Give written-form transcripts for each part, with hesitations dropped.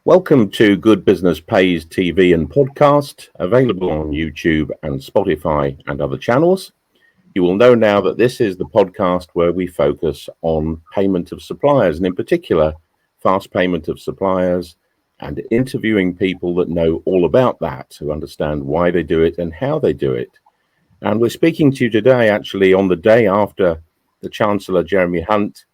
Welcome to Good Business Pays TV and podcast, available on YouTube and Spotify and other channels. You will know now that this is the podcast where we focus on payment of suppliers, and in particular, fast payment of suppliers, and interviewing people that know all about that, who understand why they do it and how they do it. And we're speaking to you today, actually, on the day after the Chancellor, Jeremy Hunt,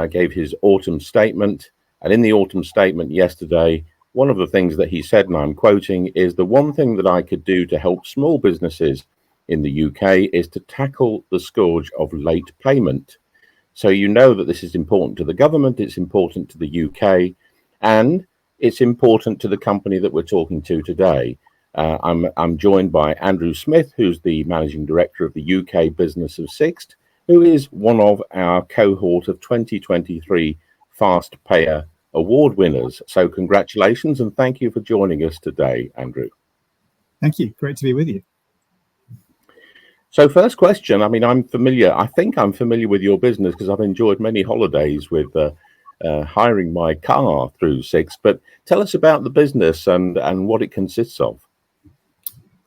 gave his autumn statement. And in the autumn statement yesterday, one of the things that he said, and I'm quoting, is the one thing that I could do to help small businesses in the UK is to tackle the scourge of late payment. So you know that this is important to the government, it's important to the UK, and it's important to the company that we're talking to today. I'm joined by Andrew Smith, who's the Managing Director of the UK business of Sixt, who is one of our cohort of 2023 Fast Payer Award winners. So congratulations and thank you for joining us today, Andrew. Thank you. Great to be with you. So first question, I think I'm familiar with your business because I've enjoyed many holidays with hiring my car through Sixt, but tell us about the business and what it consists of.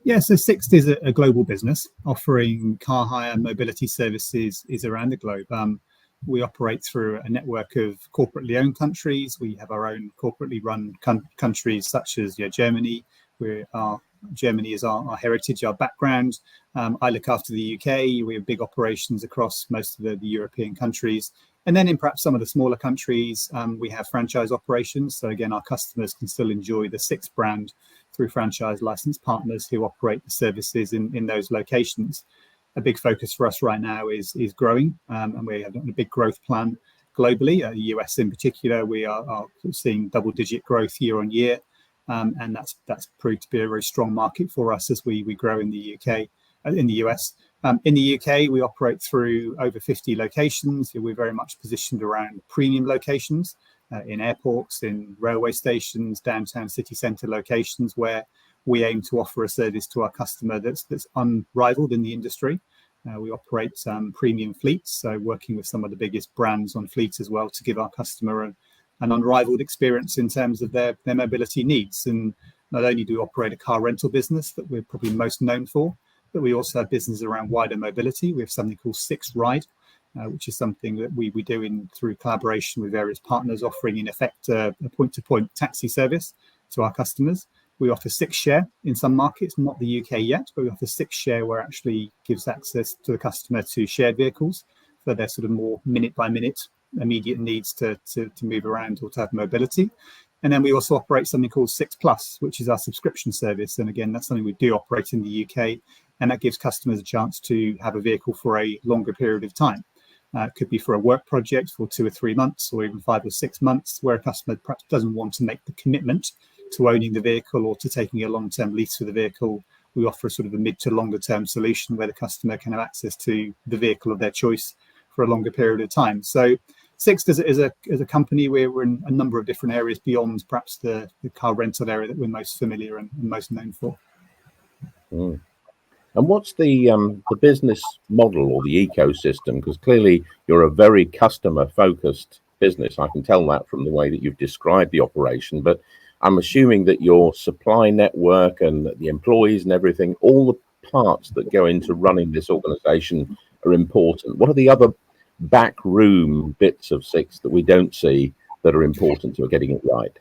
Yeah, so Sixt is a global business offering car hire mobility services around the globe. We operate through a network of corporately owned countries. We have our own corporately run countries such as Germany. Germany is our heritage, our background. I look after the UK. We have big operations across most of the European countries. And then in perhaps some of the smaller countries, we have franchise operations. So again, our customers can still enjoy the Sixt brand through franchise licensed partners who operate the services in those locations. A big focus for us right now is growing, and we have a big growth plan globally. The US in particular, we are seeing double-digit growth year on year, and that's proved to be a very strong market for us as we grow in the UK, in the US. In the UK, we operate through over 50 locations. We're very much positioned around premium locations in airports, in railway stations, downtown city centre locations where we aim to offer a service to our customer that's unrivaled in the industry. We operate premium fleets, so working with some of the biggest brands on fleets as well to give our customer an unrivaled experience in terms of their mobility needs. And not only do we operate a car rental business that we're probably most known for, but we also have business around wider mobility. We have something called Sixt Ride, which is something that we do through collaboration with various partners, offering in effect a point-to-point taxi service to our customers. We offer Sixt Share in some markets, not the UK yet, but we offer Sixt Share where it actually gives access to the customer to shared vehicles for their sort of more minute-by-minute immediate needs to move around or to have mobility. And then we also operate something called Sixt Plus, which is our subscription service. And again, that's something we do operate in the UK, and that gives customers a chance to have a vehicle for a longer period of time. It could be for a work project for 2 or 3 months, or even 5 or 6 months, where a customer perhaps doesn't want to make the commitment to owning the vehicle or to taking a long-term lease for the vehicle. We offer a sort of a mid to longer term solution where the customer can have access to the vehicle of their choice for a longer period of time. So Sixt is a company where we're in a number of different areas beyond perhaps the car rental area that we're most familiar and most known for. Mm. And what's the business model or the ecosystem? Because clearly you're a very customer-focused business. I can tell that from the way that you've described the operation. But I'm assuming that your supply network and the employees and everything, all the parts that go into running this organization are important. What are the other backroom bits of Sixt that we don't see that are important to getting it right?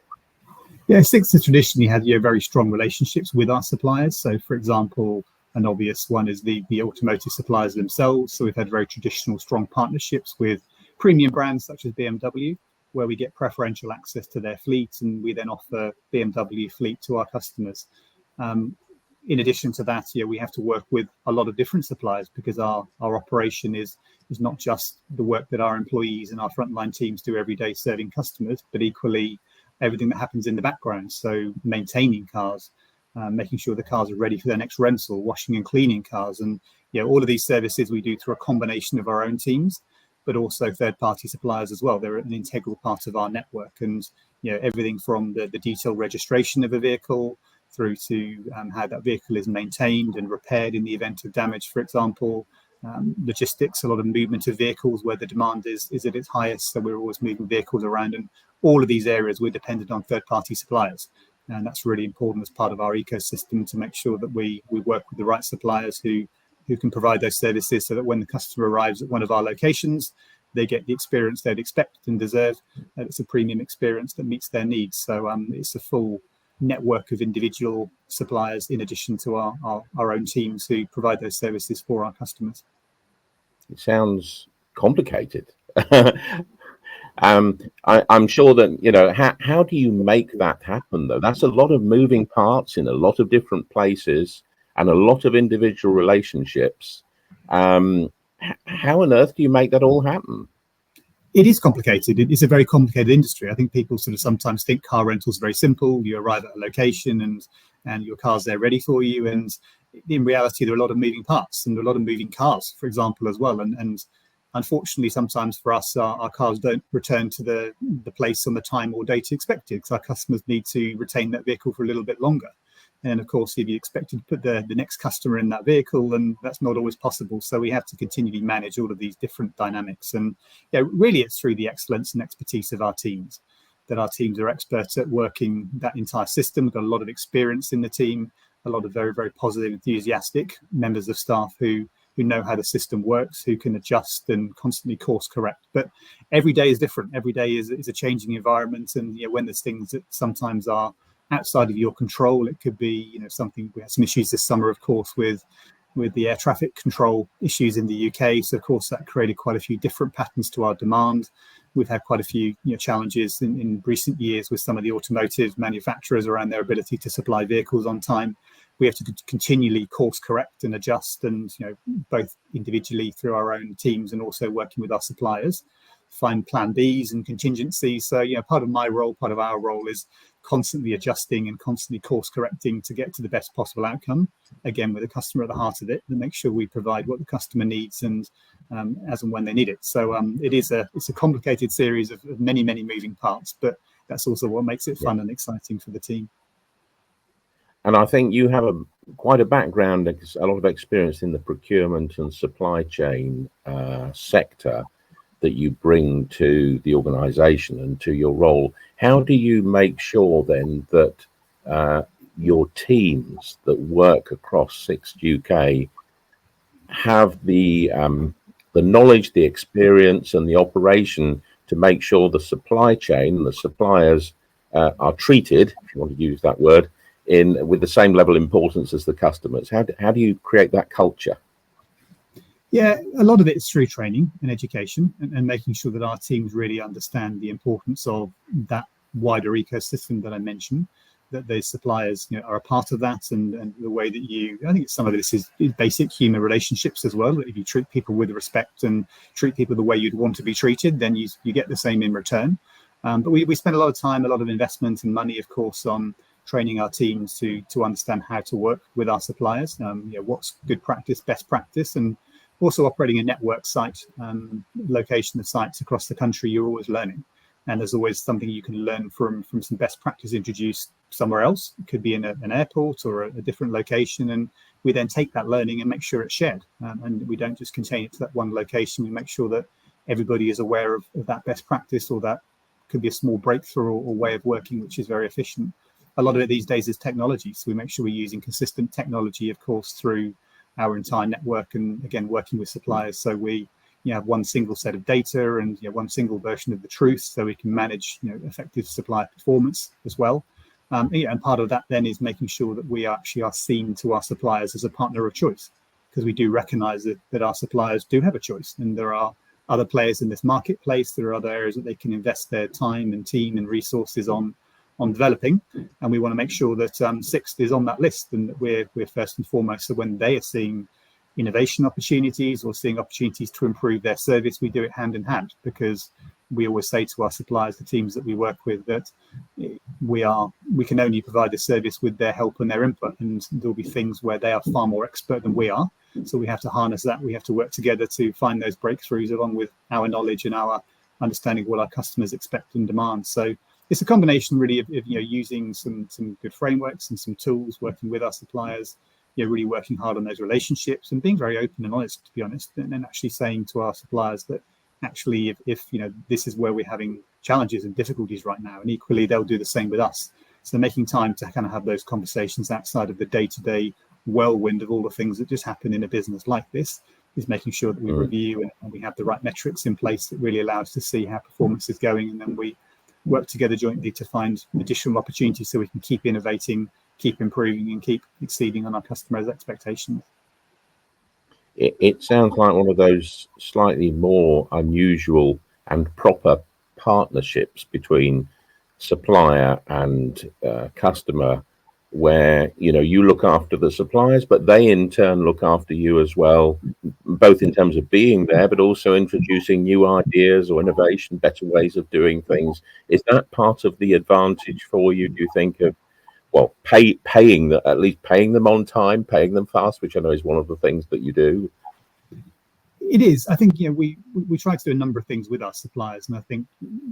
Yeah, Sixt has traditionally had very strong relationships with our suppliers. So, for example, an obvious one is the automotive suppliers themselves. So we've had very traditional, strong partnerships with premium brands such as BMW, where we get preferential access to their fleet, and we then offer BMW fleet to our customers. In addition to that, we have to work with a lot of different suppliers because our operation is not just the work that our employees and our frontline teams do every day serving customers, but equally everything that happens in the background. So maintaining cars, making sure the cars are ready for their next rental, washing and cleaning cars. And all of these services we do through a combination of our own teams, but also third-party suppliers as well. They're an integral part of our network. And everything from the detailed registration of a vehicle through to how that vehicle is maintained and repaired in the event of damage, for example. Logistics, a lot of movement of vehicles where the demand is at its highest. So we're always moving vehicles around and all of these areas we're dependent on third-party suppliers. And that's really important as part of our ecosystem to make sure that we work with the right suppliers who can provide those services, so that when the customer arrives at one of our locations, they get the experience they'd expect and deserve. And it's a premium experience that meets their needs. So it's a full network of individual suppliers in addition to our own teams who provide those services for our customers. It sounds complicated. I'm sure that, how do you make that happen, though? That's a lot of moving parts in a lot of different places and a lot of individual relationships. How on earth do you make that all happen? It is complicated. It is a very complicated industry. I think people sort of sometimes think car rentals are very simple. You arrive at a location and your car's there ready for you. And in reality, there are a lot of moving parts and a lot of moving cars, for example, as well. And unfortunately, sometimes for us, our cars don't return to the place on the time or date expected, because our customers need to retain that vehicle for a little bit longer. And of course, if you expect to put the next customer in that vehicle, then that's not always possible. So we have to continually manage all of these different dynamics. And really, it's through the excellence and expertise of our teams, that our teams are experts at working that entire system. We've got a lot of experience in the team, a lot of very, very positive, enthusiastic members of staff who know how the system works, who can adjust and constantly course correct. But every day is different. Every day is a changing environment. And when there's things that sometimes are outside of your control, it could be something. We had some issues this summer, of course, with the air traffic control issues in the UK. So of course that created quite a few different patterns to our demand. We've had quite a few challenges in recent years with some of the automotive manufacturers around their ability to supply vehicles on time. We have to continually course correct and adjust, and both individually through our own teams and also working with our suppliers, find plan Bs and contingencies. So part of my role, part of our role, is constantly adjusting and constantly course correcting to get to the best possible outcome, again with the customer at the heart of it, and make sure we provide what the customer needs and as and when they need it. So it's a complicated series of many moving parts, but that's also what makes it fun and exciting for the team. And I think you have quite a background, a lot of experience in the procurement and supply chain sector that you bring to the organization and to your role. How do you make sure then that your teams that work across Sixt UK have the knowledge, the experience and the operation to make sure the supply chain and the suppliers are treated, if you want to use that word, with the same level of importance as the customers? How do you create that culture? Yeah, a lot of it is through training and education and making sure that our teams really understand the importance of that wider ecosystem that I mentioned, that those suppliers are a part of that, and the way that I think some of this is basic human relationships as well. If you treat people with respect and treat people the way you'd want to be treated, then you get the same in return. But we spend a lot of time, a lot of investment and money, of course, on training our teams to understand how to work with our suppliers, what's good practice, best practice, and also operating a network site, location of sites across the country. You're always learning, and there's always something you can learn from some best practice introduced somewhere else. It could be in an airport or a different location, and we then take that learning and make sure it's shared, and we don't just contain it to that one location. We make sure that everybody is aware of that best practice, or that could be a small breakthrough or way of working which is very efficient. A lot of it these days is technology, so we make sure we're using consistent technology, of course, through our entire network, and again working with suppliers, so we have one single set of data and one single version of the truth, so we can manage effective supplier performance as well. And part of that then is making sure that we actually are seen to our suppliers as a partner of choice, because we do recognize that our suppliers do have a choice, and there are other players in this marketplace. There are other areas that they can invest their time and team and resources on developing, and we want to make sure that Sixt is on that list, and that we're first and foremost. So when they are seeing innovation opportunities or seeing opportunities to improve their service, we do it hand in hand, because we always say to our suppliers, the teams that we work with, that we can only provide the service with their help and their input, and there'll be things where they are far more expert than we are, so we have to harness that. We have to work together to find those breakthroughs along with our knowledge and our understanding of what our customers expect and demand. So it's a combination really of using some good frameworks and some tools, working with our suppliers, really working hard on those relationships and being very open and honest, to be honest, and then actually saying to our suppliers that actually if this is where we're having challenges and difficulties right now, and equally they'll do the same with us. So making time to kind of have those conversations outside of the day-to-day whirlwind of all the things that just happen in a business like this is making sure that we review and we have the right metrics in place that really allow us to see how performance is going, and then we work together jointly to find additional opportunities so we can keep innovating, keep improving, and keep exceeding on our customers' expectations. It sounds like one of those slightly more unusual and proper partnerships between supplier and customer, where you look after the suppliers, but they in turn look after you as well, both in terms of being there, but also introducing new ideas or innovation, better ways of doing things. Is that part of the advantage for you, do you think, of at least paying them on time, paying them fast, which I know is one of the things that you do? It is. I think we try to do a number of things with our suppliers, and I think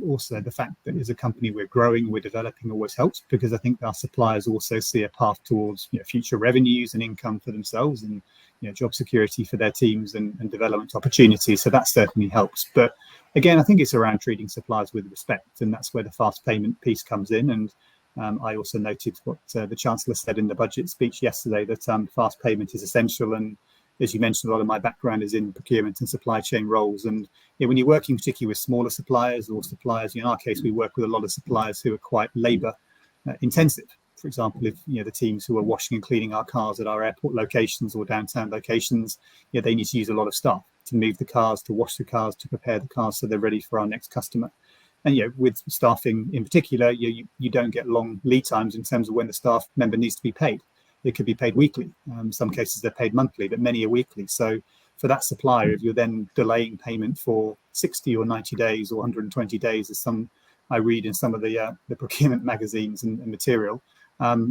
also the fact that as a company we're growing, we're developing always helps, because I think our suppliers also see a path towards future revenues and income for themselves, and job security for their teams and development opportunities. So that certainly helps. But again, I think it's around treating suppliers with respect, and that's where the fast payment piece comes in. And I also noted what the Chancellor said in the budget speech yesterday, that fast payment is essential. And as you mentioned, a lot of my background is in procurement and supply chain roles. And when you're working particularly with smaller suppliers or suppliers, in our case, we work with a lot of suppliers who are quite labour intensive. For example, if the teams who are washing and cleaning our cars at our airport locations or downtown locations, they need to use a lot of staff to move the cars, to wash the cars, to prepare the cars so they're ready for our next customer. And with staffing in particular, you don't get long lead times in terms of when the staff member needs to be paid. It could be paid weekly. Some cases they're paid monthly, but many are weekly. So for that supplier, if you're then delaying payment for 60 or 90 days or 120 days, as some I read in some of the procurement magazines and material,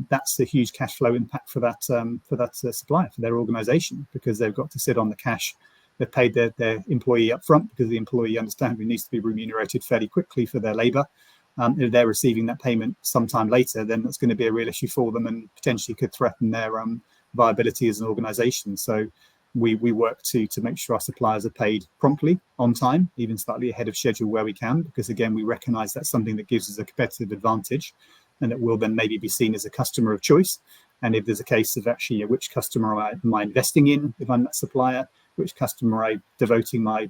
that's a huge cash flow impact for that supplier, for their organisation, because they've got to sit on the cash. They've paid their employee up front because the employee understandably needs to be remunerated fairly quickly for their labour. If they're receiving that payment sometime later, then that's going to be a real issue for them and potentially could threaten their viability as an organisation. So we work to make sure our suppliers are paid promptly, on time, even slightly ahead of schedule where we can, because again, we recognise that's something that gives us a competitive advantage, and that will then maybe be seen as a customer of choice. And if there's a case of actually which customer am I investing in if I'm that supplier, which customer am I devoting my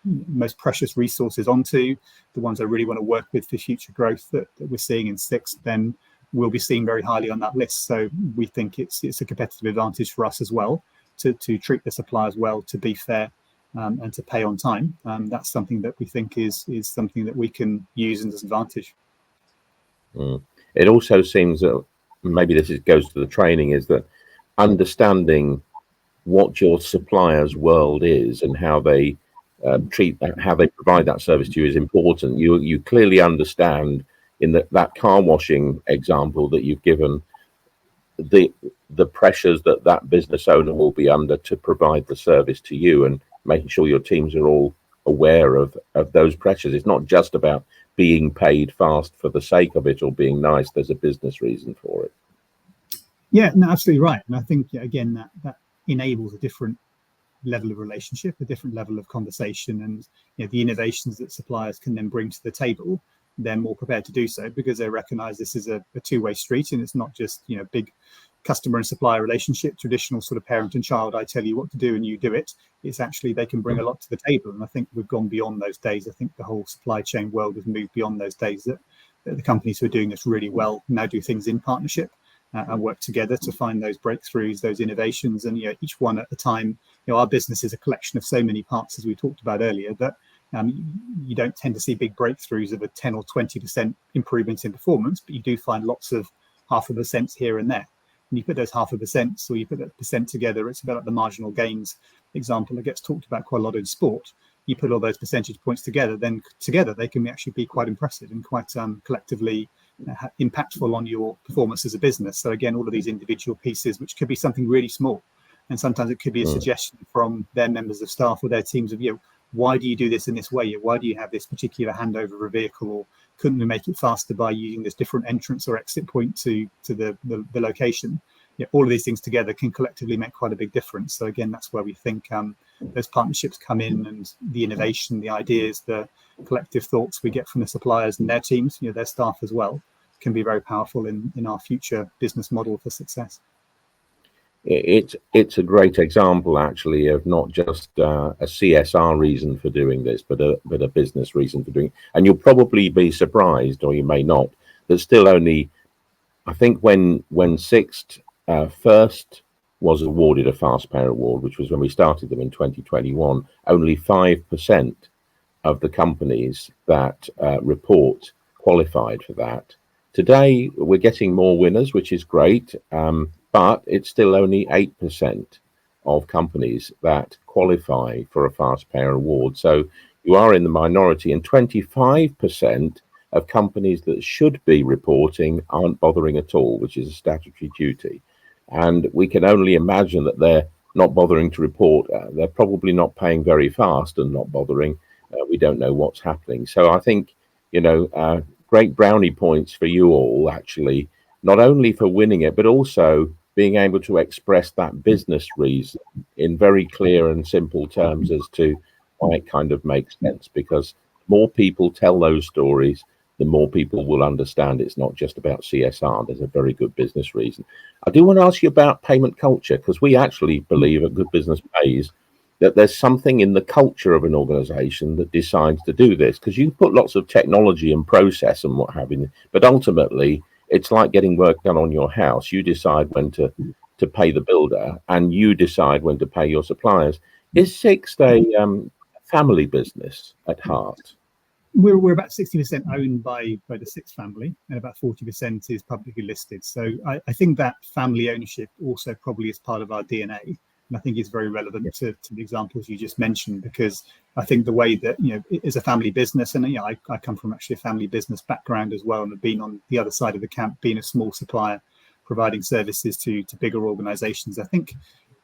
most precious resources onto, the ones I really want to work with for future growth that we're seeing in Sixt, then we'll be seen very highly on that list. So we think it's a competitive advantage for us as well to treat the suppliers well, to be fair, and to pay on time. That's something that we think is something that we can use as an advantage. It also seems that maybe goes to the training, is that understanding what your supplier's world is and how they how they provide that service to you is important. You clearly understand in that car washing example that you've given the pressures that business owner will be under to provide the service to you, and making sure your teams are all aware of those pressures. It's not just about being paid fast for the sake of it or being nice. There's a business reason for it. Yeah, no, absolutely right. And I think again that enables a different level of relationship, a different level of conversation, and the innovations that suppliers can then bring to the table, they're more prepared to do so because they recognize this is a two-way street, and it's not just big customer and supplier relationship, traditional sort of parent and child, I tell you what to do and you do it. It's actually they can bring a lot to the table, and I think we've gone beyond those days. I think the whole supply chain world has moved beyond those days, that the companies who are doing this really well now do things in partnership and work together to find those breakthroughs, those innovations, and each one at a time. Our business is a collection of so many parts, as we talked about earlier, that you don't tend to see big breakthroughs of a 10 or 20% improvement in performance, but you do find lots of 0.5% here and there. And you put those 0.5% or you put that percent together, it's about the marginal gains example that gets talked about quite a lot in sport. You put all those percentage points together, then together they can actually be quite impressive and quite collectively impactful on your performance as a business. So again, all of these individual pieces, which could be something really small, and sometimes it could be a suggestion from their members of staff or their teams of why do you do this in this way? Why do you have this particular handover of a vehicle? Or couldn't we make it faster by using this different entrance or exit point to the location? all of these things together can collectively make quite a big difference. So again, that's where we think those partnerships come in, and the innovation, the ideas, the collective thoughts we get from the suppliers and their teams, their staff as well, can be very powerful in our future business model for success. It's a great example, actually, of not just a CSR reason for doing this, but a business reason for doing it. And you'll probably be surprised, or you may not, that still only, I think when Sixt first was awarded a Fast Payer Award, which was when we started them in 2021, only 5% of the companies that report qualified for that. Today, we're getting more winners, which is great. But it's still only 8% of companies that qualify for a Fast Payer Award. So you are in the minority, and 25% of companies that should be reporting aren't bothering at all, which is a statutory duty. And we can only imagine that they're not bothering to report. They're probably not paying very fast and not bothering. We don't know what's happening. So I think, great brownie points for you all, actually, not only for winning it, but also being able to express that business reason in very clear and simple terms as to why it kind of makes sense. Because the more people tell those stories, the more people will understand it's not just about CSR. There's a very good business reason. I do want to ask you about payment culture, because we actually believe at Good Business Pays that there's something in the culture of an organization that decides to do this. Because you put lots of technology and process and what have you, but ultimately, it's like getting work done on your house. You decide when to pay the builder, and you decide when to pay your suppliers. Is Sixt a family business at heart? We're about 60% owned by the Sixt family, and about 40% is publicly listed. So I think that family ownership also probably is part of our DNA. And I think it's very relevant to the examples you just mentioned, because I think the way that, it is a family business, and I come from actually a family business background as well, and have been on the other side of the camp, being a small supplier, providing services to bigger organizations. I think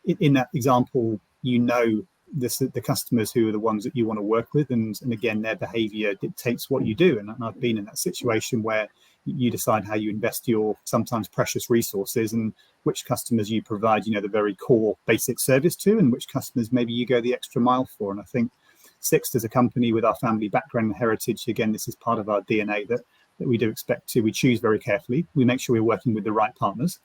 in that example, the customers who are the ones that you want to work with, and again, their behavior dictates what you do. And I've been in that situation where you decide how you invest your sometimes precious resources, and which customers you provide, the very core basic service to, and which customers maybe you go the extra mile for. And I think Sixt as a company with our family background and heritage, again, this is part of our DNA that we do expect to. We choose very carefully. We make sure we're working with the right partners,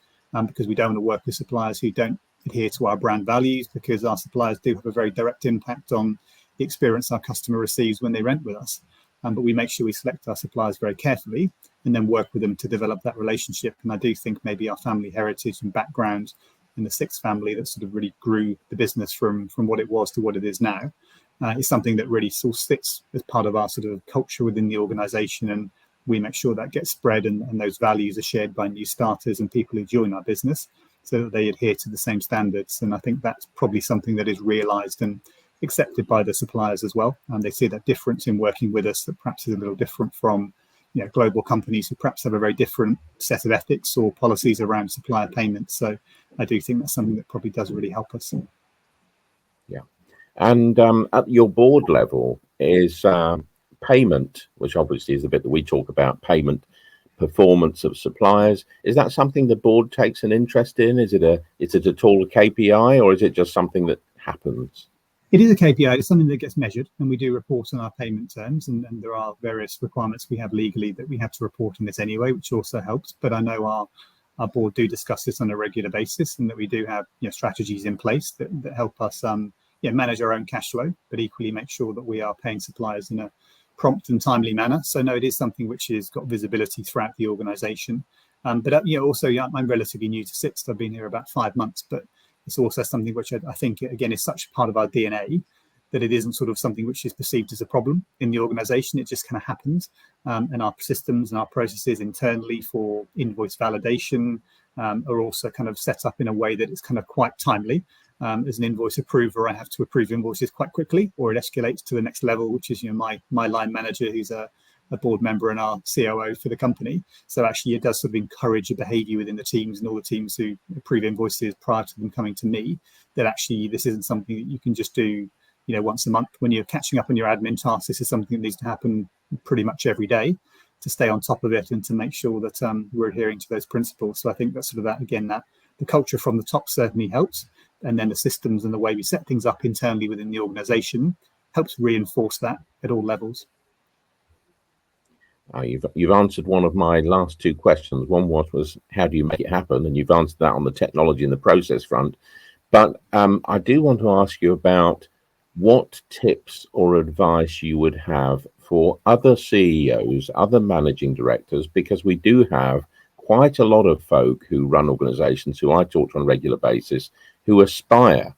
because we don't want to work with suppliers who don't adhere to our brand values, because our suppliers do have a very direct impact on the experience our customer receives when they rent with us. But we make sure we select our suppliers very carefully and then work with them to develop that relationship. And I do think maybe our family heritage and background in the Sixt family that sort of really grew the business from what it was to what it is now is something that really sort of sits as part of our sort of culture within the organization. And we make sure that gets spread, and those values are shared by new starters and people who join our business, so that they adhere to the same standards. And I think that's probably something that is realized and accepted by the suppliers as well. And they see that difference in working with us that perhaps is a little different from global companies who perhaps have a very different set of ethics or policies around supplier payments. So I do think that's something that probably does really help us. Yeah. And at your board level is payment, which obviously is the bit that we talk about, payment performance of suppliers. Is that something the board takes an interest in? Is it at all a KPI, or is it just something that happens? It is a KPI. It's something that gets measured, and we do report on our payment terms, and there are various requirements we have legally that we have to report on this anyway, which also helps. But I know our board do discuss this on a regular basis, and that we do have strategies in place that help us manage our own cash flow, but equally make sure that we are paying suppliers in a prompt and timely manner. So no, it is something which has got visibility throughout the organisation. But also, I'm relatively new to Sixt. I've been here about 5 months, but it's also something which I think, again, is such part of our DNA that it isn't sort of something which is perceived as a problem in the organisation. It just kind of happens. And our systems and our processes internally for invoice validation are also kind of set up in a way that it's kind of quite timely. As an invoice approver, I have to approve invoices quite quickly, or it escalates to the next level, which is my line manager, who's a board member and our COO for the company. So actually, it does sort of encourage a behaviour within the teams and all the teams who approve invoices prior to them coming to me, that actually this isn't something that you can just do once a month when you're catching up on your admin tasks. This is something that needs to happen pretty much every day to stay on top of it and to make sure that we're adhering to those principles. So I think that's sort of that, again, that the culture from the top certainly helps. And then the systems and the way we set things up internally within the organization helps reinforce that at all levels. You've answered one of my last two questions. One was how do you make it happen? And you've answered that on the technology and the process front. But I do want to ask you about what tips or advice you would have for other CEOs, other managing directors, because we do have quite a lot of folk who run organizations who I talk to on a regular basis who aspire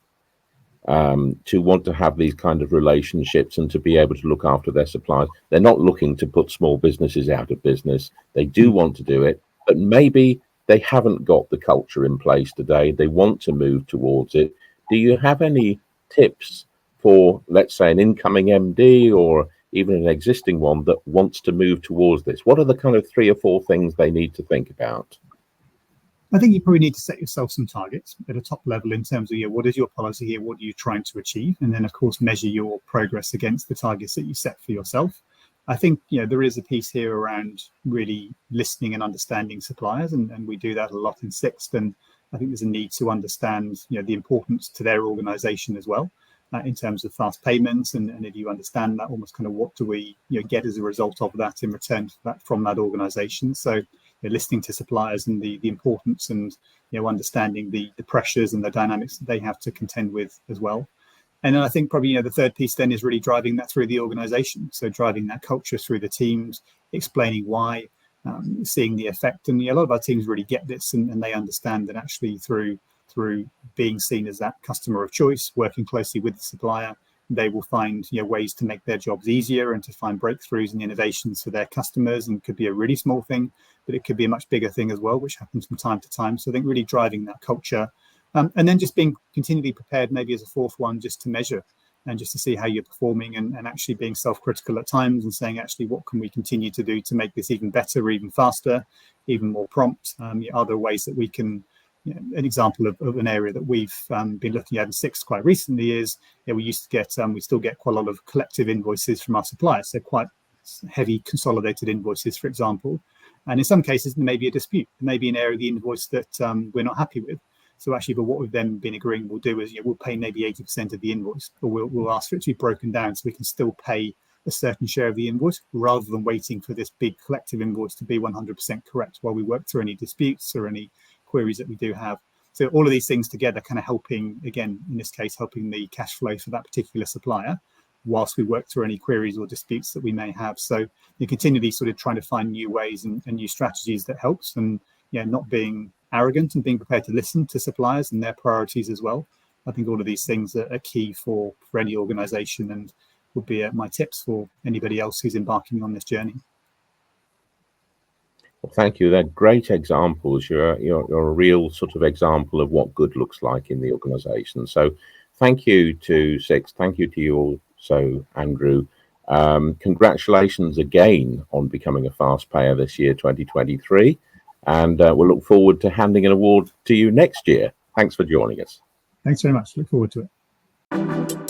to want to have these kind of relationships and to be able to look after their suppliers. They're not looking to put small businesses out of business. They do want to do it, but maybe they haven't got the culture in place today. They want to move towards it. Do you have any tips for, let's say, an incoming MD or even an existing one that wants to move towards this? What are the kind of 3 or 4 things they need to think about? I think you probably need to set yourself some targets at a top level in terms of what is your policy here, what are you trying to achieve, and then of course measure your progress against the targets that you set for yourself. I think there is a piece here around really listening and understanding suppliers, and we do that a lot in Sixt, and I think there's a need to understand the importance to their organization as well in terms of fast payments, and if you understand that, almost kind of what do we get as a result of that in return for that from that organization. So listening to suppliers and the importance and understanding the pressures and the dynamics that they have to contend with as well. And then I think probably the third piece then is really driving that through the organization. So driving that culture through the teams, explaining why, seeing the effect. And a lot of our teams really get this, and they understand that actually through being seen as that customer of choice, working closely with the supplier, they will find ways to make their jobs easier and to find breakthroughs and innovations for their customers. And it could be a really small thing, but it could be a much bigger thing as well, which happens from time to time. So I think really driving that culture, and then just being continually prepared, maybe as a fourth one, just to measure and just to see how you're performing, and actually being self-critical at times and saying, actually, what can we continue to do to make this even better, or even faster, even more prompt? Are there ways that we can, an example of an area that we've been looking at in Sixt quite recently is we used to get, we still get quite a lot of collective invoices from our suppliers, so quite heavy consolidated invoices, for example. And in some cases, there may be a dispute. There may be an area of the invoice that we're not happy with. So actually, but what we've then been agreeing we'll do is we'll pay maybe 80% of the invoice, or we'll ask for it to be broken down so we can still pay a certain share of the invoice, rather than waiting for this big collective invoice to be 100% correct while we work through any disputes or any queries that we do have. So all of these things together kind of helping, again, in this case, helping the cash flow for that particular supplier whilst we work through any queries or disputes that we may have. So you're continually sort of trying to find new ways and new strategies that helps, and not being arrogant and being prepared to listen to suppliers and their priorities as well. I think all of these things are key for any organization, and would be my tips for anybody else who's embarking on this journey. Well, thank you. They're great examples. You're a real sort of example of what good looks like in the organization. So thank you to Sixt. Thank you to you also, Andrew. Congratulations again on becoming a fast payer this year, 2023. And we'll look forward to handing an award to you next year. Thanks for joining us. Thanks very much. Look forward to it.